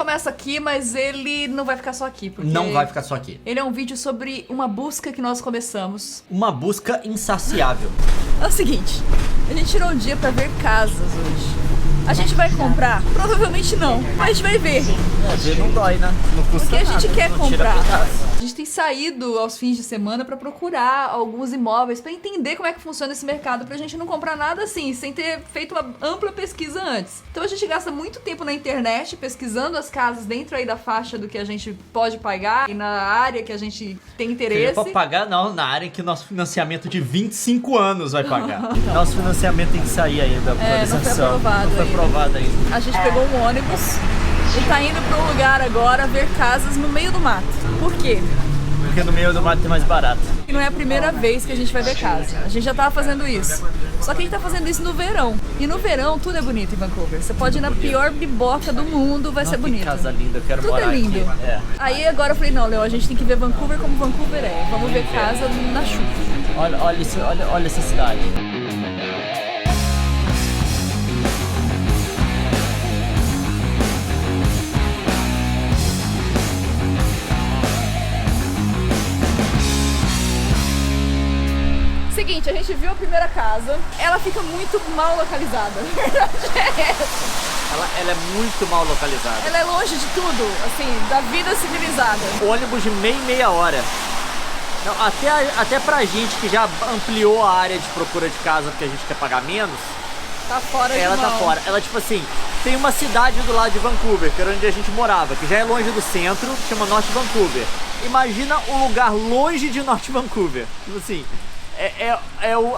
começa aqui, mas ele não vai ficar só aqui. Porque Não vai ficar só aqui. ele é um vídeo sobre uma busca que nós começamos. Uma busca insaciável. É o seguinte, a gente tirou um dia pra ver casas hoje. A gente vai comprar? Provavelmente não, mas a gente vai ver. Ver não dói, né? Não custa Porque a gente nada, quer não tira comprar. pedaço. A gente tem saído aos fins de semana pra procurar alguns imóveis, pra entender como é que funciona esse mercado, pra gente não comprar nada assim, sem ter feito uma ampla pesquisa antes. Então a gente gasta muito tempo na internet pesquisando as casas dentro aí da faixa do que a gente pode pagar e na área que a gente tem interesse. Pra pagar não, na área em que o nosso financiamento de 25 anos vai pagar. Nosso financiamento tem que sair ainda, não foi aprovado Não foi ainda. aprovado ainda. A gente pegou um ônibus e tá indo pra um lugar agora ver casas no meio do mato. Por quê? Porque no meio do mato tem mais barato. E não é a primeira vez que a gente vai ver casa. A gente já tava fazendo isso. Só que a gente tá fazendo isso no verão. E no verão tudo é bonito em Vancouver. Você pode ir na pior biboca do mundo, vai ser bonito. Que casa linda, eu quero Tudo morar é lindo. aqui. É. Aí agora eu falei, não, Leo, a gente tem que ver Vancouver como Vancouver é. Vamos ver casa na chuva. Olha essa cidade. Seguinte, a gente viu a primeira casa, ela fica muito mal localizada. A verdade é essa. Ela é muito mal localizada. Ela é longe de tudo, assim, da vida civilizada. Ônibus de meia hora. Não, até pra gente que já ampliou a área de procura de casa porque a gente quer pagar menos, Tá fora de ela mão. tá fora. Ela, tipo assim, tem uma cidade do lado de Vancouver, que era onde a gente morava, que já é longe do centro, que chama North Vancouver. Imagina um lugar longe de North Vancouver. Tipo assim,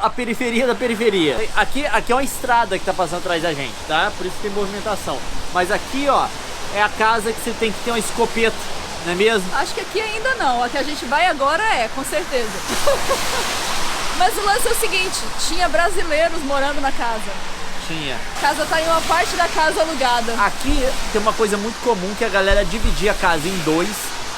a periferia da periferia. Aqui é uma estrada que tá passando atrás da gente, tá? Por isso que tem movimentação. Mas aqui, ó, é a casa que você tem que ter uma escopeta, não é mesmo? Acho que aqui ainda não, a que a gente vai agora com certeza. Mas o lance é o seguinte, tinha brasileiros morando na casa. Tinha. A casa tá em uma parte da casa alugada. Aqui tem uma coisa muito comum, que a galera dividir a casa em dois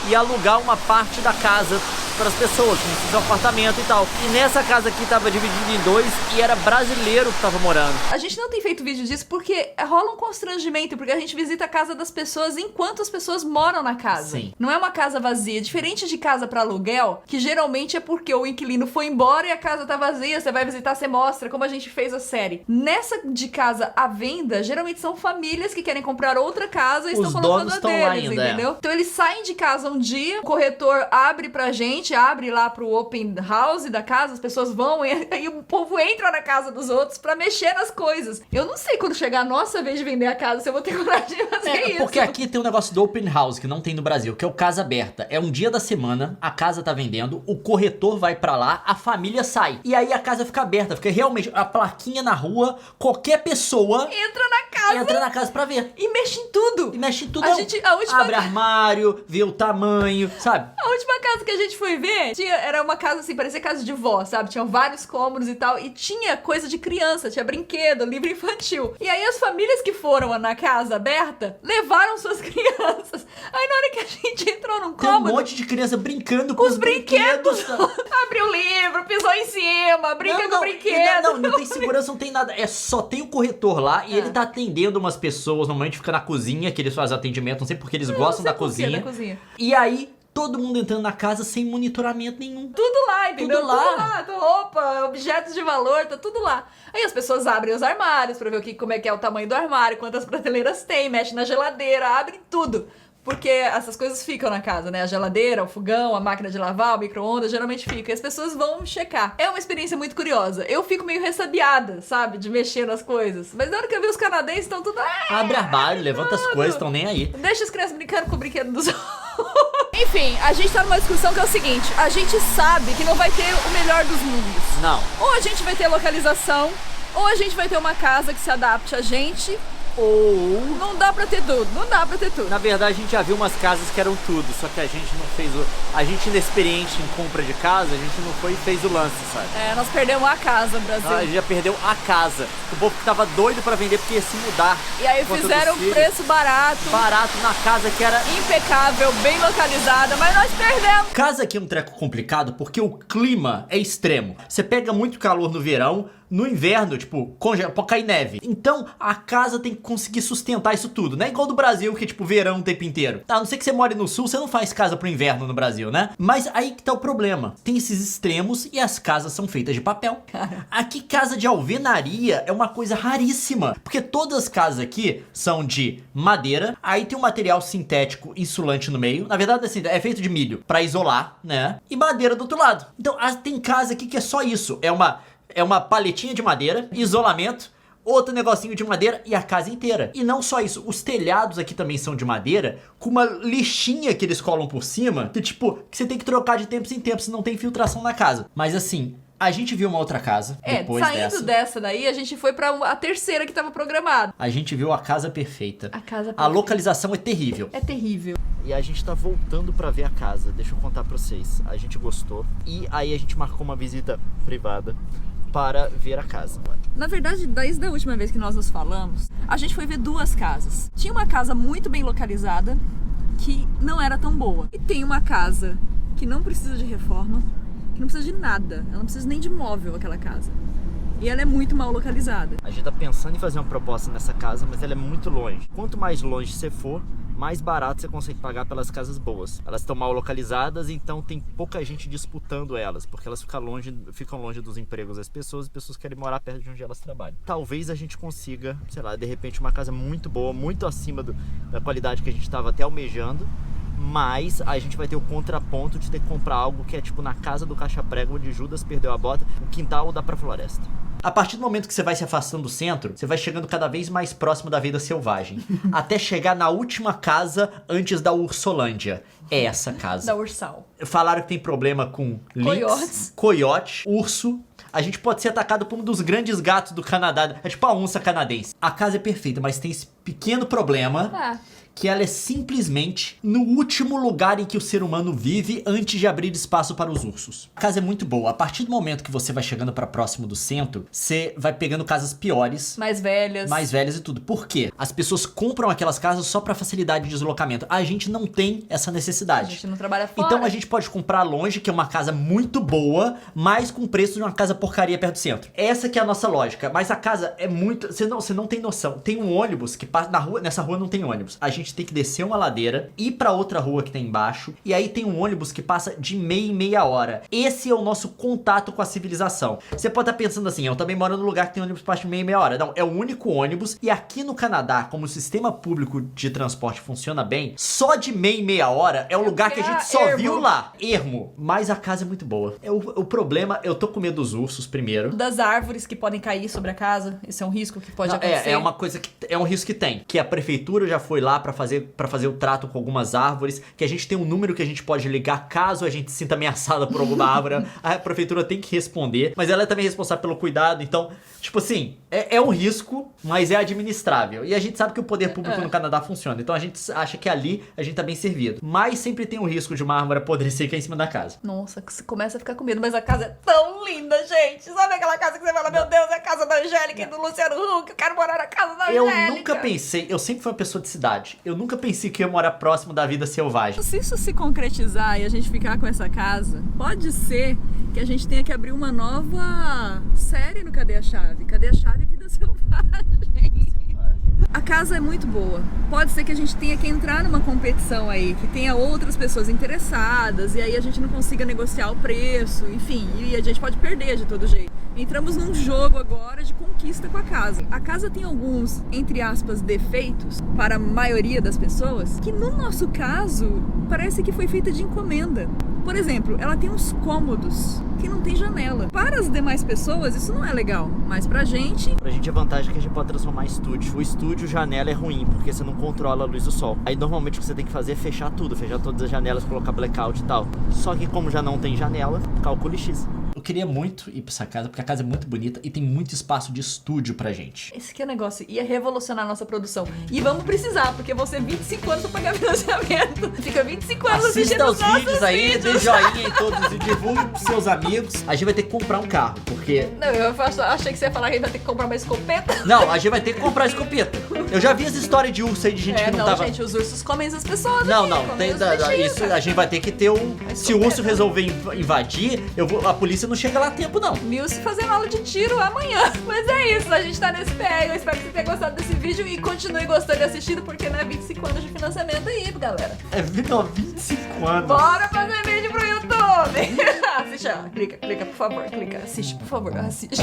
e alugar uma parte da casa para as pessoas, como se fosse um apartamento e tal. E nessa casa aqui tava dividido em dois e era brasileiro que tava morando. A gente não tem feito vídeo disso porque rola um constrangimento, porque a gente visita a casa das pessoas enquanto as pessoas moram na casa. Sim. Não é uma casa vazia. Diferente de casa pra aluguel, que geralmente é porque o inquilino foi embora e a casa tá vazia, você vai visitar, você mostra, como a gente fez a série. Nessa de casa à venda, geralmente são famílias que querem comprar outra casa e Os estão colocando donos a estão lá deles, ainda, entendeu? Então eles saem de casa um dia, o corretor abre pra gente, abre lá pro open house da casa, as pessoas vão e o povo entra na casa dos outros pra mexer nas coisas. Eu não sei quando chegar a nossa vez de vender a casa se eu vou ter coragem de fazer isso. Porque aqui tem um negócio do open house que não tem no Brasil, que é o casa aberta. É um dia da semana, a casa tá vendendo, o corretor vai pra lá, a família sai. E aí a casa fica aberta, fica realmente a plaquinha na rua, qualquer pessoa entra na casa pra ver. e mexe em tudo. E mexe em tudo. A última Abre armário, vê o tamanho, sabe? A última casa que a gente foi ver, era uma casa assim, parecia casa de vó, sabe? Tinham vários cômodos e tal, e tinha coisa de criança, tinha brinquedo, livro infantil. E aí as famílias que foram na casa aberta, levaram suas crianças. Aí na hora que a gente entrou num Tem um cômodo, monte de criança brincando com os brinquedos. Abriu o livro, pisou em cima, brinca com o brinquedo. Não tem segurança, não tem nada. Só tem o corretor lá e ele tá atendendo umas pessoas, normalmente fica na cozinha, que eles fazem atendimento, não sei porque eles gostam da cozinha. E aí, todo mundo entrando na casa sem monitoramento nenhum. Tudo lá, entendeu? Tudo lá. Roupa, objetos de valor, tá tudo lá. Aí as pessoas abrem os armários pra ver como é que é o tamanho do armário, quantas prateleiras tem, mexe na geladeira, abre tudo. Porque essas coisas ficam na casa, né? A geladeira, o fogão, a máquina de lavar, o micro-ondas, geralmente fica. E as pessoas vão checar. É uma experiência muito curiosa. Eu fico meio ressabiada, sabe? De mexer nas coisas. Mas na hora que eu vi os canadenses, estão tudo... Abre armário, levanta as coisas, estão nem aí. Deixa as crianças brincando com o brinquedo dos outros. Enfim, a gente tá numa discussão que é o seguinte. A gente sabe que não vai ter o melhor dos mundos. Não. Ou a gente vai ter localização, ou a gente vai ter uma casa que se adapte a gente... Ou... Não dá pra ter tudo, não dá pra ter tudo. Na verdade, a gente já viu umas casas que eram tudo, só que a gente não fez o... A gente inexperiente em compra de casa, a gente não foi e fez o lance, sabe? Nós perdemos a casa, Brasil. A gente já perdeu a casa. O povo que tava doido pra vender porque ia se mudar. E aí fizeram um preço barato. Barato na casa que era... impecável, bem localizada, mas nós perdemos. Casa aqui é um treco complicado porque o clima é extremo. Você pega muito calor no verão, no inverno, tipo, pode cair neve. Então, a casa tem que conseguir sustentar isso tudo. Não é igual do Brasil, que é tipo verão o tempo inteiro. A não ser que você more no sul, você não faz casa pro inverno no Brasil, né? Mas aí que tá o problema. Tem esses extremos e as casas são feitas de papel. Aqui, casa de alvenaria é uma coisa raríssima. Porque todas as casas aqui são de madeira. Aí tem um material sintético insulante no meio. Na verdade, assim, é feito de milho pra isolar, né? E madeira do outro lado. Então, tem casa aqui que é só isso. É uma paletinha de madeira, isolamento, outro negocinho de madeira e a casa inteira. E não só isso, os telhados aqui também são de madeira, com uma lixinha que eles colam por cima, que tipo, que você tem que trocar de tempos em tempos, senão tem infiltração na casa. Mas assim, a gente viu uma outra casa depois saindo dessa daí, a gente foi pra a terceira que tava programada. A gente viu a casa perfeita. A casa perfeita. A localização é terrível. É terrível. E a gente tá voltando pra ver a casa. Deixa eu contar pra vocês. A gente gostou. E aí a gente marcou uma visita privada para ver a casa. Na verdade, desde a última vez que nós nos falamos, a gente foi ver 2 casas. Tinha uma casa muito bem localizada, que não era tão boa. E tem uma casa que não precisa de reforma, que não precisa de nada. Ela não precisa nem de móvel, aquela casa. E ela é muito mal localizada. A gente tá pensando em fazer uma proposta nessa casa, mas ela é muito longe. Quanto mais longe você for, mais barato você consegue pagar pelas casas boas. Elas estão mal localizadas, então tem pouca gente disputando elas, porque elas ficam longe dos empregos das pessoas e pessoas querem morar perto de onde elas trabalham. Talvez a gente consiga, sei lá, de repente uma casa muito boa, muito acima da qualidade que a gente estava até almejando, mas a gente vai ter o contraponto de ter que comprar algo que é tipo na casa do caixa-prego, onde Judas perdeu a bota, o quintal dá pra floresta. A partir do momento que você vai se afastando do centro, você vai chegando cada vez mais próximo da vida selvagem. Até chegar na última casa antes da Ursolândia. É essa casa. Da Ursal. Falaram que tem problema com lynx, coiote, urso. A gente pode ser atacado por um dos grandes gatos do Canadá. É tipo a onça canadense. A casa é perfeita, mas tem esse pequeno problema. Que ela é simplesmente no último lugar em que o ser humano vive antes de abrir espaço para os ursos. A casa é muito boa. A partir do momento que você vai chegando para próximo do centro, você vai pegando casas piores. Mais velhas e tudo. Por quê? As pessoas compram aquelas casas só para facilidade de deslocamento. A gente não tem essa necessidade. A gente não trabalha fora. Então a gente pode comprar longe, que é uma casa muito boa, mas com preço de uma casa porcaria perto do centro. Essa que é a nossa lógica. Mas a casa é muito... Você não tem noção. Tem um ônibus que passa na rua. Nessa rua não tem ônibus. A gente tem que descer uma ladeira, ir pra outra rua que tem embaixo, e aí tem um ônibus que passa de meia em meia hora. Esse é o nosso contato com a civilização. Você pode estar pensando assim, eu também moro num lugar que tem ônibus que passa de meia em meia hora. Não, é o único ônibus, e aqui no Canadá, como o sistema público de transporte funciona bem, só de meia em meia hora é o lugar que a gente só viu lá. Ermo. Mas a casa é muito boa. O problema, eu tô com medo dos ursos primeiro. Das árvores que podem cair sobre a casa. Esse é um risco que pode acontecer. É uma coisa que é um risco que tem. Que a prefeitura já foi lá pra fazer o trato com algumas árvores, que a gente tem um número que a gente pode ligar caso a gente se sinta ameaçada por alguma árvore. A prefeitura tem que responder, mas ela é também responsável pelo cuidado, então, tipo assim, é um risco, mas é administrável. E a gente sabe que o poder público no Canadá funciona, então a gente acha que ali a gente tá bem servido. Mas sempre tem o risco de uma árvore apodrecer cair em cima da casa. Nossa, você começa a ficar com medo, mas a casa é tão linda, gente. Sabe aquela casa que você fala, meu Deus, é a casa da Angélica e do Luciano Huck, eu quero morar na casa da Angélica. Eu nunca pensei, eu sempre fui uma pessoa de cidade, eu nunca pensei que ia morar próximo da vida selvagem. Se isso se concretizar e a gente ficar com essa casa, pode ser que a gente tenha que abrir uma nova série no Cadê a Chave? Cadê a Chave e Vida Selvagem? A casa é muito boa. Pode ser que a gente tenha que entrar numa competição aí, que tenha outras pessoas interessadas, e aí a gente não consiga negociar o preço, enfim, e a gente pode perder de todo jeito. Entramos num jogo agora de conquista com a casa. A casa tem alguns, entre aspas, defeitos para a maioria das pessoas, que no nosso caso, parece que foi feita de encomenda. Por exemplo, ela tem uns cômodos que não tem janela. Para as demais pessoas, isso não é legal, mas pra gente... Pra gente a vantagem é que a gente pode transformar em estúdio. O estúdio, janela é ruim, porque você não controla a luz do sol. Aí normalmente o que você tem que fazer é fechar tudo, fechar todas as janelas, colocar blackout e tal. Só que como já não tem janela, calcule X. Eu queria muito ir pra essa casa, porque a casa é muito bonita e tem muito espaço de estúdio pra gente. Esse aqui é o negócio, ia revolucionar a nossa produção. E vamos precisar, porque vão ser 25 anos pra pagar financiamento. Fica 25 anos assistindo os vídeos aí, dê joinha em todos e divulgue pros seus amigos. A gente vai ter que comprar um carro, porque... Não, eu achei que você ia falar que a gente vai ter que comprar uma escopeta. Não, a gente vai ter que comprar escopeta. Eu já vi as histórias de urso aí de gente que não tava... gente, os ursos comem as pessoas Não, aqui, não, comem tem, os bichinhos, isso cara. a gente vai ter que ter um... Vai Se o urso super, resolver invadir, a polícia não chega lá a tempo, não. Milce fazendo aula de tiro amanhã. Mas é isso, a gente tá nesse pé. Eu espero que você tenha gostado desse vídeo e continue gostando e assistindo, porque não é 25 anos de financiamento aí, galera. É 25 anos. Bora fazer vídeo pro YouTube! Assiste, ó. Clica, por favor, clica. Assiste, por favor, assiste.